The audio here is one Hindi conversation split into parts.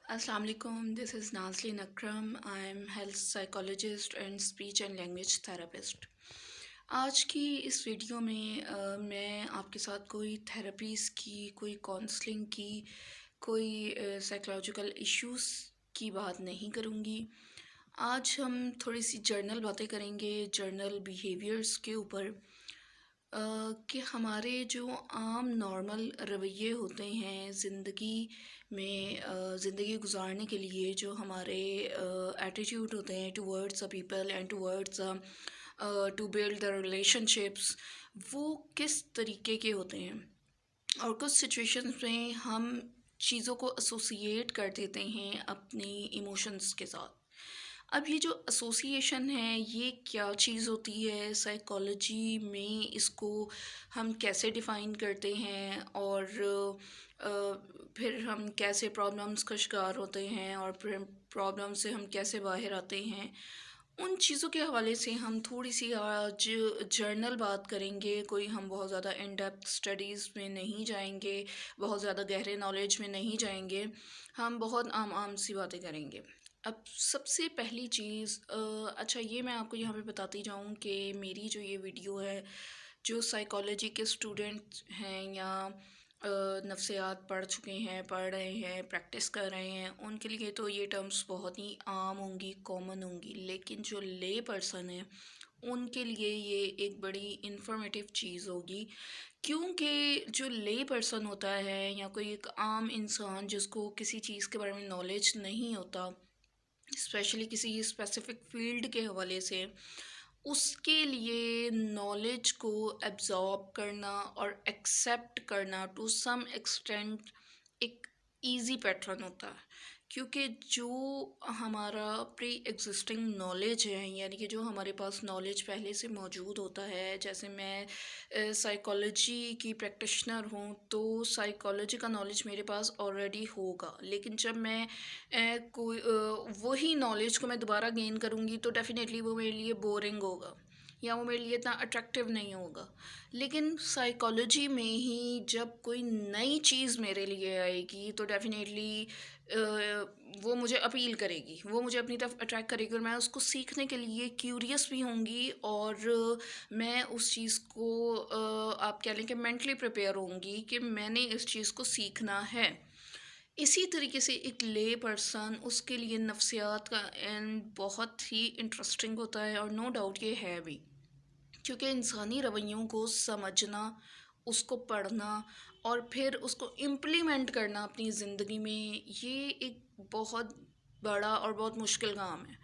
Assalamu alaikum. This is Nazlin Akram. I am health psychologist and speech and language therapist. आज की इस वीडियो में मैं आपके साथ कोई थेरेपीज़ की, कोई काउंसलिंग की, कोई साइकोलॉजिकल इश्यूज़ की बात नहीं करूँगी। आज हम थोड़ी सी जर्नल बातें करेंगे, जर्नल बिहेवियर्स के ऊपर। कि हमारे जो आम नॉर्मल रवैये होते हैं ज़िंदगी में, ज़िंदगी गुजारने के लिए जो हमारे एटीट्यूड होते हैं towards a people and towards to build the relationships, वो किस तरीके के होते हैं। और कुछ सिचुएशंस में हम चीज़ों को एसोसिएट कर देते हैं अपनी इमोशंस के साथ। अब ये जो एसोसिएशन है ये क्या चीज़ होती है साइकोलॉजी में, इसको हम कैसे डिफ़ाइन करते हैं और फिर हम कैसे प्रॉब्लम्स का शिकार होते हैं और फिर प्रॉब्लम से हम कैसे बाहर आते हैं, उन चीज़ों के हवाले से हम थोड़ी सी आज जर्नल बात करेंगे। कोई हम बहुत ज़्यादा इन डेप्थ स्टडीज़ में नहीं जाएंगे, बहुत ज़्यादा गहरे नॉलेज में नहीं जाएंगे, हम बहुत आम आम सी बातें करेंगे। अब सबसे पहली चीज़, अच्छा ये मैं आपको यहाँ पे बताती जाऊँ कि मेरी जो ये वीडियो है, जो साइकोलॉजी के स्टूडेंट हैं या नफ्सियात पढ़ चुके हैं, पढ़ रहे हैं, प्रैक्टिस कर रहे हैं, उनके लिए तो ये टर्म्स बहुत ही आम होंगी, कॉमन होंगी। लेकिन जो ले पर्सन है उनके लिए ये एक बड़ी इन्फॉर्मेटिव चीज़ होगी, क्योंकि जो ले पर्सन होता है या कोई एक आम इंसान जिसको किसी चीज़ के बारे में नॉलेज नहीं होता, स्पेशली किसी स्पेसिफिक फील्ड के हवाले से, उसके लिए नॉलेज को एब्ज़ॉर्ब करना और एक्सेप्ट करना टू सम एक्सटेंट एक इजी पैटर्न होता है। क्योंकि जो हमारा प्री एग्जिस्टिंग नॉलेज है, यानी कि जो हमारे पास नॉलेज पहले से मौजूद होता है, जैसे मैं साइकोलॉजी की प्रैक्टिशनर हूँ तो साइकोलॉजी का नॉलेज मेरे पास ऑलरेडी होगा। लेकिन जब मैं कोई वही नॉलेज को मैं दोबारा गेन करूँगी तो डेफ़िनेटली वो मेरे लिए बोरिंग होगा या वो मेरे लिए इतना अट्रैक्टिव नहीं होगा। लेकिन साइकोलॉजी में ही जब कोई नई चीज़ मेरे लिए आएगी तो डेफ़िनेटली वो मुझे अपील करेगी, वो मुझे अपनी तरफ अट्रैक्ट करेगी और मैं उसको सीखने के लिए क्यूरियस भी होंगी और मैं उस चीज़ को आप कह लें कि मेंटली प्रिपेयर होंगी कि मैंने इस चीज़ को सीखना है। इसी तरीके से एक ले पर्सन, उसके लिए नफ्सियात का एंड बहुत ही इंटरेस्टिंग होता है और नो डाउट ये है भी, क्योंकि इंसानी रवैयों को समझना, उसको पढ़ना और फिर उसको इम्प्लीमेंट करना अपनी ज़िंदगी में, ये एक बहुत बड़ा और बहुत मुश्किल काम है।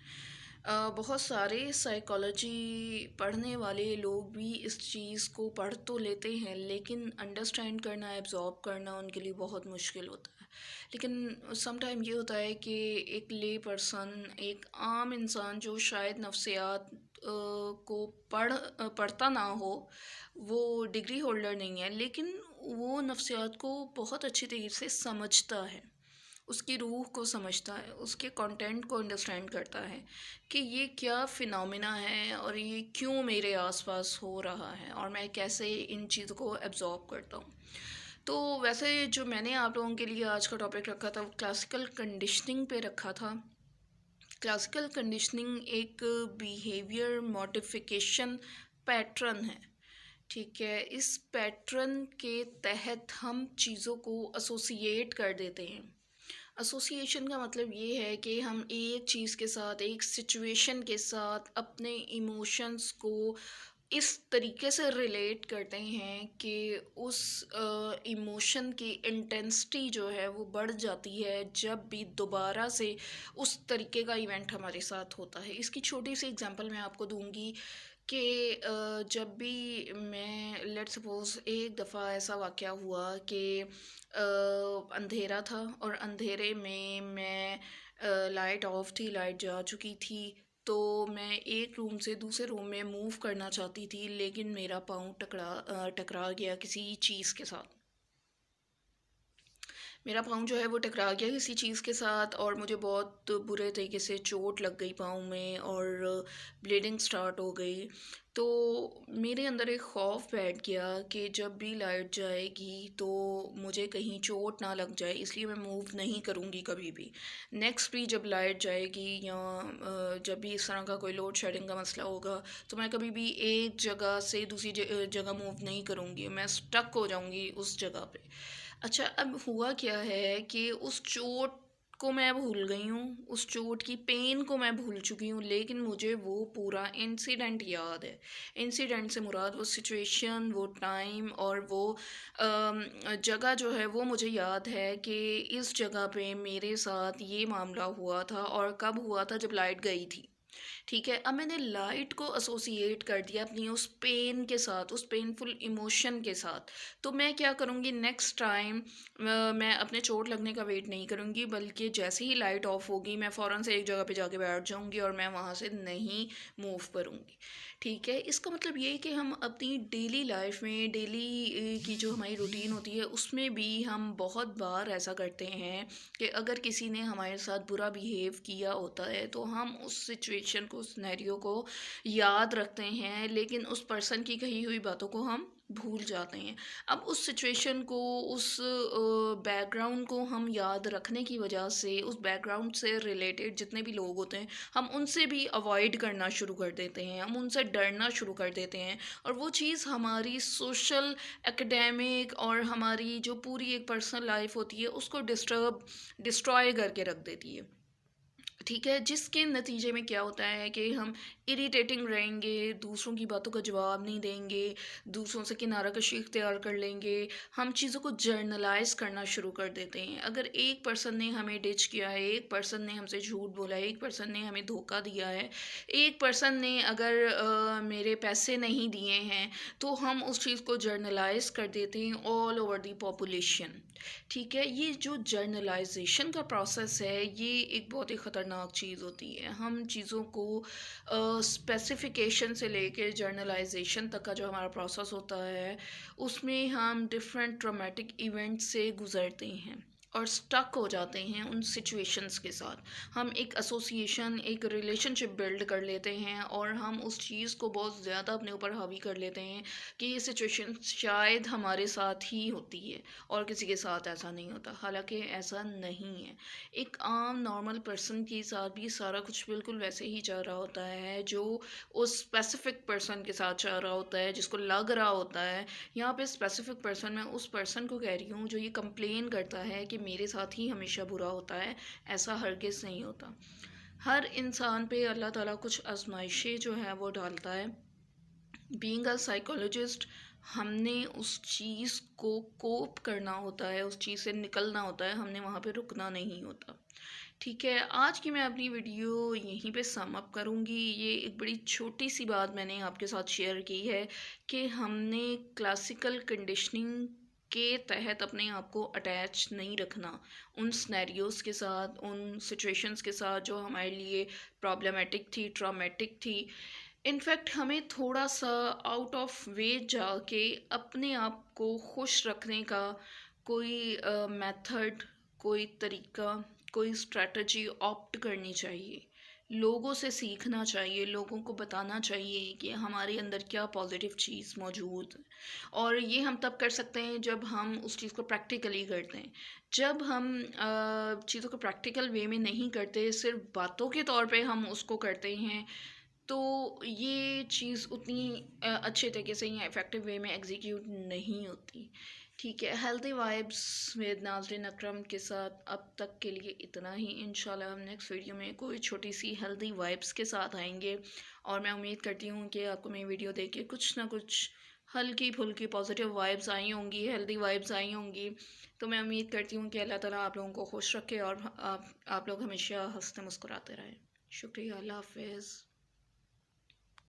बहुत सारे साइकोलॉजी पढ़ने वाले लोग भी इस चीज़ को पढ़ तो लेते हैं लेकिन अंडरस्टैंड करना, एब्ज़ॉर्ब करना उनके लिए बहुत मुश्किल होता है। लेकिन सम टाइम ये होता है कि एक ले पर्सन, एक आम इंसान जो शायद नफ्सियात को पढ़ता ना हो, वो डिग्री होल्डर नहीं है, लेकिन वो नफ्सियात को बहुत अच्छी तरीके से समझता है, उसकी रूह को समझता है, उसके कंटेंट को अंडरस्टैंड करता है कि ये क्या फिनोमिना है और ये क्यों मेरे आसपास हो रहा है और मैं कैसे इन चीज़ों को एब्जॉर्ब करता हूँ। तो वैसे जो मैंने आप लोगों के लिए आज का टॉपिक रखा था वो क्लासिकल कंडीशनिंग पे रखा था। क्लासिकल कंडीशनिंग एक बिहेवियर मॉडिफिकेशन पैटर्न है, ठीक है। इस पैटर्न के तहत हम चीज़ों को एसोसिएट कर देते हैं। एसोसिएशन का मतलब ये है कि हम एक चीज़ के साथ, एक सिचुएशन के साथ अपने इमोशंस को इस तरीके से रिलेट करते हैं कि उस इमोशन की इंटेंसिटी जो है वो बढ़ जाती है जब भी दोबारा से उस तरीके का इवेंट हमारे साथ होता है। इसकी छोटी सी एग्जांपल मैं आपको दूंगी कि जब भी मैं, लेट सपोज़, एक दफ़ा ऐसा वाक़या हुआ कि अंधेरा था और अंधेरे में मैं, लाइट ऑफ थी, लाइट जा चुकी थी, तो मैं एक रूम से दूसरे रूम में मूव करना चाहती थी लेकिन मेरा पाँव टकरा गया किसी चीज़ के साथ। मेरा पाँव जो है वो टकरा गया किसी चीज़ के साथ और मुझे बहुत बुरे तरीके से चोट लग गई पाँव में और ब्लीडिंग स्टार्ट हो गई। तो मेरे अंदर एक ख़ौफ़ बैठ गया कि जब भी लाइट जाएगी तो मुझे कहीं चोट ना लग जाए, इसलिए मैं मूव नहीं करूँगी कभी भी। नेक्स्ट भी जब लाइट जाएगी या जब भी इस तरह का कोई लोड शेडिंग का मसला होगा तो मैं कभी भी एक जगह से दूसरी जगह मूव नहीं करूँगी, मैं स्टक हो जाऊँगी उस जगह पे। अच्छा, अब हुआ क्या है कि उस चोट को मैं भूल गई हूँ, उस चोट की पेन को मैं भूल चुकी हूँ, लेकिन मुझे वो पूरा इंसिडेंट याद है। इंसिडेंट से मुराद वो सिचुएशन, वो टाइम और वो जगह जो है वो मुझे याद है कि इस जगह पे मेरे साथ ये मामला हुआ था और कब हुआ था, जब लाइट गई थी। ठीक है, अब मैंने लाइट को एसोसिएट कर दिया अपनी उस पेन के साथ, उस पेनफुल इमोशन के साथ। तो मैं क्या करूँगी नेक्स्ट टाइम, मैं अपने चोट लगने का वेट नहीं करूँगी, बल्कि जैसे ही लाइट ऑफ होगी मैं फ़ौरन से एक जगह पे जाके बैठ जाऊँगी और मैं वहाँ से नहीं मूव करूँगी। ठीक है, इसका मतलब ये है कि हम अपनी डेली लाइफ में, डेली की जो हमारी रूटीन होती है उसमें भी हम बहुत बार ऐसा करते हैं कि अगर किसी ने हमारे साथ बुरा बिहेव किया होता है तो हम उस सिचुएशन को, उस सिनेरियो को याद रखते हैं, लेकिन उस पर्सन की कही हुई बातों को हम भूल जाते हैं। अब उस सिचुएशन को, उस बैकग्राउंड को हम याद रखने की वजह से, उस बैकग्राउंड से रिलेटेड जितने भी लोग होते हैं हम उनसे भी अवॉइड करना शुरू कर देते हैं, हम उनसे डरना शुरू कर देते हैं और वो चीज़ हमारी सोशल, एकेडमिक और हमारी जो पूरी एक पर्सनल लाइफ होती है उसको डिस्ट्रॉय करके रख देती है। ठीक है, जिसके नतीजे में क्या होता है कि हम इरिटेटिंग रहेंगे, दूसरों की बातों का जवाब नहीं देंगे, दूसरों से किनारा कशी इख्तियार कर लेंगे, हम चीज़ों को जर्नलाइज़ करना शुरू कर देते हैं। अगर एक पर्सन ने हमें डिच किया है, एक पर्सन ने हमसे झूठ बोला है, एक पर्सन ने हमें धोखा दिया है, एक पर्सन ने अगर मेरे पैसे नहीं दिए हैं, तो हम उस चीज़ को जर्नलाइज़ कर देते हैं ऑल ओवर द पॉपुलेशन। ठीक है, ये जो जर्नलाइजेशन का प्रोसेस है ये एक बहुत ही ख़तरनाक चीज़ होती है। हम चीज़ों को स्पेसिफिकेशन से लेके जर्नलाइजेशन तक का जो हमारा प्रोसेस होता है उसमें हम डिफरेंट ट्रॉमेटिक इवेंट से गुज़रते हैं और स्टक हो जाते हैं उन सिचुएशंस के साथ। हम एक एसोसिएशन, एक रिलेशनशिप बिल्ड कर लेते हैं और हम उस चीज़ को बहुत ज़्यादा अपने ऊपर हावी कर लेते हैं कि ये सिचुएशन शायद हमारे साथ ही होती है और किसी के साथ ऐसा नहीं होता, हालांकि ऐसा नहीं है। एक आम नॉर्मल पर्सन के साथ भी सारा कुछ बिल्कुल वैसे ही चल रहा होता है जो उस स्पेसिफिक पर्सन के साथ चल रहा होता है, जिसको लग रहा होता है। यहाँ पे स्पेसिफिक पर्सन, मैं उस पर्सन को कह रही हूँ जो ये कंप्लेन करता है कि मेरे साथ ही हमेशा बुरा होता है। ऐसा हरगिज़ नहीं होता। हर इंसान पे अल्लाह ताला कुछ आजमाइशें जो है वो डालता है। बीइंग अ साइकोलॉजिस्ट, हमने उस चीज़ को कोप करना होता है, उस चीज़ से निकलना होता है, हमने वहाँ पे रुकना नहीं होता। ठीक है, आज की मैं अपनी वीडियो यहीं पे सम अप करूँगी। ये एक बड़ी छोटी सी बात मैंने आपके साथ शेयर की है कि हमने क्लासिकल कंडीशनिंग के तहत अपने आप को अटैच नहीं रखना उन सिनेरियोज़ के साथ, उन सिचुएशंस के साथ जो हमारे लिए प्रॉब्लमेटिक थी, ट्रॉमेटिक थी। इनफैक्ट हमें थोड़ा सा आउट ऑफ वे जाके अपने आप को खुश रखने का कोई मेथड, कोई तरीका, कोई स्ट्रेटजी ऑप्ट करनी चाहिए। लोगों से सीखना चाहिए, लोगों को बताना चाहिए कि हमारे अंदर क्या पॉजिटिव चीज़ मौजूद है। और ये हम तब कर सकते हैं जब हम उस चीज़ को प्रैक्टिकली करते हैं। जब हम चीज़ों को प्रैक्टिकल वे में नहीं करते, सिर्फ बातों के तौर पे हम उसको करते हैं, तो ये चीज़ उतनी अच्छे तरीके से या इफ़ेक्टिव वे में एग्जीक्यूट नहीं होती। ठीक है, हेल्दी वाइब्स विद नाज़रीन अकरम के साथ अब तक के लिए इतना ही। इंशाल्लाह हम नेक्स्ट वीडियो में कोई छोटी सी हेल्दी वाइब्स के साथ आएंगे और मैं उम्मीद करती हूँ कि आपको मेरी वीडियो देख के कुछ ना कुछ हल्की फुल्की पॉजिटिव वाइब्स आई होंगी, हेल्दी वाइब्स आई होंगी। तो मैं उम्मीद करती हूँ कि अल्लाह ताला आप लोगों को खुश रखे और आप लोग हमेशा हंसते मुस्कुराते रहें। शुक्रिया, अल्लाह हाफ़िज़।